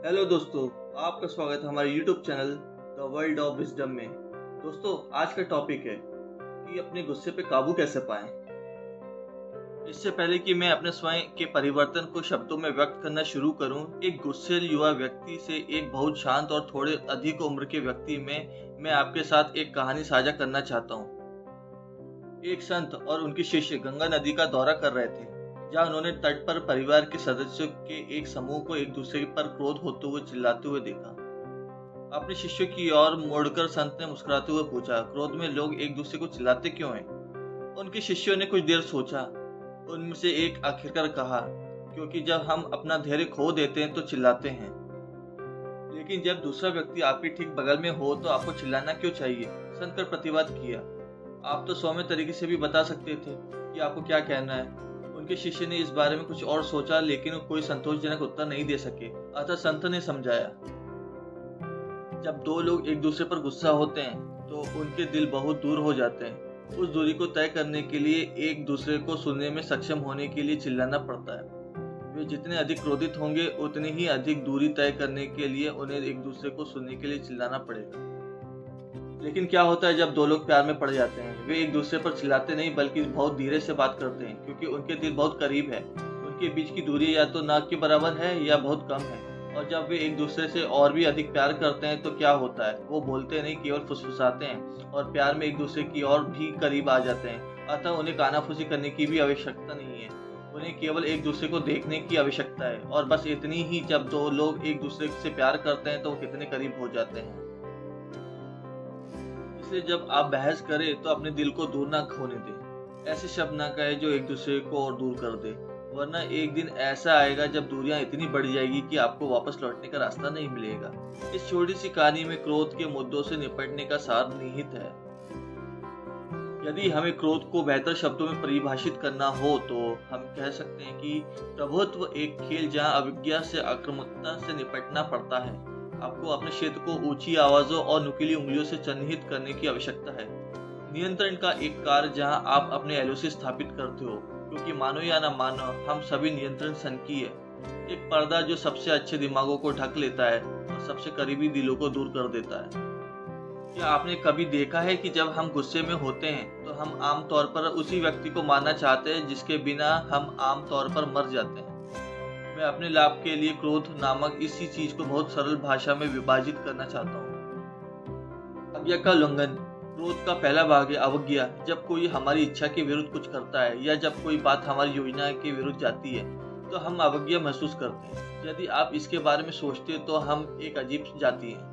Hello दोस्तों, आपका स्वागत है हमारे YouTube channel the world of wisdom में। दोस्तों, आज का टॉपिक है कि अपने गुस्से पे काबू कैसे पाएं। इससे पहले कि मैं अपने स्वयं के परिवर्तन को शब्दों में व्यक्त करना शुरू करूं, एक गुस्सैल युवा व्यक्ति से एक बहुत शांत और थोड़े अधिक उम्र के व्यक्ति में मैं आपके साथ एक कहानी साझा करना चाहता हूं। एक संत और उनके शिष्य गंगा नदी का दौरा कर रहे थे, जहां उन्होंने तट पर परिवार के सदस्यों के एक समूह को एक दूसरे पर क्रोध होते हुए चिल्लाते हुए देखा। अपने शिष्यों की ओर मुड़कर संत ने मुस्कुराते हुए पूछा, क्रोध में लोग एक दूसरे को चिल्लाते क्यों हैं? उनके शिष्यों ने कुछ देर सोचा। उनमें से एक आखिरकार कहा, क्योंकि जब हम अपना धैर्य खो देते हैं तो चिल्लाते हैं, लेकिन जब दूसरा व्यक्ति आपके ठीक बगल में हो तो आपको चिल्लाना क्यों चाहिए? संत कर प्रतिवाद किया। आप तो सौम्य तरीके से भी बता सकते थे कि आपको क्या कहना है। उनके शिष्य ने इस बारे में कुछ और सोचा, लेकिन कोई संतोषजनक उत्तर नहीं दे सके। अतः संत ने समझाया, जब दो लोग एक दूसरे पर गुस्सा होते हैं तो उनके दिल बहुत दूर हो जाते हैं। उस दूरी को तय करने के लिए एक दूसरे को सुनने में सक्षम होने के लिए चिल्लाना पड़ता है। वे जितने अधिक क्रोधित होंगे उतनी ही अधिक दूरी तय करने के लिए उन्हें एक दूसरे को सुनने के लिए चिल्लाना पड़ेगा। लेकिन क्या होता है जब दो लोग प्यार में पड़ जाते हैं? वे एक दूसरे पर चिल्लाते नहीं बल्कि बहुत धीरे से बात करते हैं, क्योंकि उनके दिल बहुत करीब है। उनके बीच की दूरी या तो नाक के बराबर है या बहुत कम है। और जब वे एक दूसरे से और भी अधिक प्यार करते हैं तो क्या होता है? वो बोलते नहीं, केवल फुसफुसाते हैं और प्यार में एक दूसरे की और भी करीब आ जाते हैं। अतः उन्हें कानाफूसी करने की भी आवश्यकता नहीं है। उन्हें केवल एक दूसरे को देखने की आवश्यकता है, और बस इतनी ही। जब दो लोग एक दूसरे से प्यार करते हैं तो वो कितने करीब हो जाते हैं। इसलिए जब आप बहस करें तो अपने दिल को दूर ना होने दें। ऐसे शब्द ना कहें जो एक दूसरे को और दूर कर दे, वरना एक दिन ऐसा आएगा जब दूरियां इतनी बढ़ जाएगी कि आपको वापस लौटने का रास्ता नहीं मिलेगा। इस छोटी सी कहानी में क्रोध के मुद्दों से निपटने का सार निहित है। यदि हमें क्रोध को बेहतर शब्दों में परिभाषित करना हो तो हम कह सकते हैं कि प्रभुत्व एक खेल जहां अविज्ञा से आक्रामकता से निपटना पड़ता है। आपको अपने क्षेत्र को ऊंची आवाजों और नुकीली उंगलियों से चिन्हित करने की आवश्यकता है। नियंत्रण का एक कार्य जहां आप अपने एलओसी स्थापित करते हो, क्योंकि मानो या ना मानो हम सभी नियंत्रण संकीय है। एक पर्दा जो सबसे अच्छे दिमागों को ढक लेता है और सबसे करीबी दिलों को दूर कर देता है। क्या आपने कभी देखा है कि जब हम गुस्से में होते हैं तो हम आम तौर पर उसी व्यक्ति को मारना चाहते हैं जिसके बिना हम आम तौर पर मर जाते हैं? मैं अपने लाभ के लिए क्रोध नामक इसी चीज को बहुत सरल भाषा में विभाजित करना चाहता हूँ। आज्ञा का उल्लंघन। क्रोध का पहला भाग है अवज्ञा। जब कोई हमारी इच्छा के विरुद्ध कुछ करता है या जब कोई बात हमारी योजना के विरुद्ध जाती है तो हम अवज्ञा महसूस करते हैं। यदि आप इसके बारे में सोचते तो हम एक अजीब जाति हैं।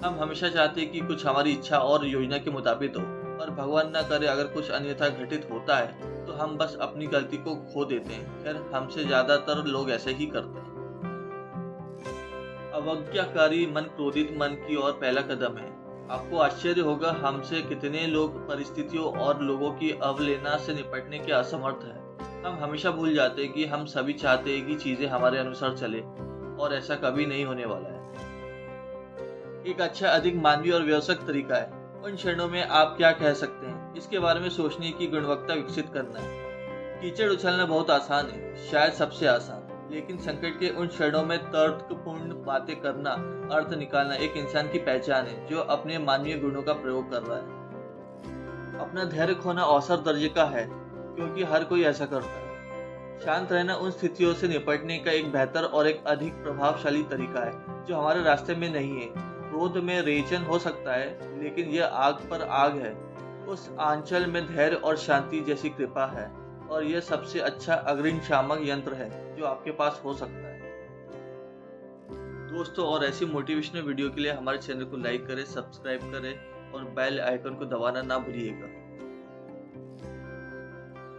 हम हमेशा चाहते हैं कि कुछ हमारी इच्छा और योजना के मुताबिक हो, और भगवान न करे अगर कुछ अन्यथा घटित होता है तो हम बस अपनी गलती को खो देते हैं। खैर, हमसे ज्यादातर लोग ऐसे ही करते हैं। अवज्ञाकारी मन क्रोधित मन की ओर पहला कदम है। आपको आश्चर्य होगा हमसे कितने लोग परिस्थितियों और लोगों की अवहेलना से निपटने के असमर्थ हैं। हम हमेशा भूल जाते हैं कि हम सभी चाहते हैं कि चीजें हमारे अनुसार चले, और ऐसा कभी नहीं होने वाला है। एक अच्छा, अधिक मानवीय और व्यावसायिक तरीका है उन क्षणों में आप क्या कह सकते हैं इसके बारे में सोचने की गुणवत्ता विकसित करना है। कीचड़ उछलना बहुत आसान है, शायद सबसे आसान, लेकिन संकट के उन क्षणों में तर्कपूर्ण बातें करना, अर्थ निकालना एक इंसान की पहचान है जो अपने मानवीय गुणों का प्रयोग कर रहा है। अपना धैर्य खोना औसत दर्जे का है, क्योंकि हर कोई ऐसा करता है। शांत रहना उन स्थितियों से निपटने का एक बेहतर और एक अधिक प्रभावशाली तरीका है जो हमारे रास्ते में नहीं है। क्रोध में रेचन हो सकता है, लेकिन यह आग पर आग है। उस आंचल में धैर्य और शांति जैसी कृपा है, और यह सबसे अच्छा अग्निशामक यंत्र है जो आपके पास हो सकता है। दोस्तों, और ऐसी मोटिवेशनल वीडियो के लिए हमारे चैनल को लाइक करें, सब्सक्राइब करें और बेल आइकन को दबाना ना भूलिएगा।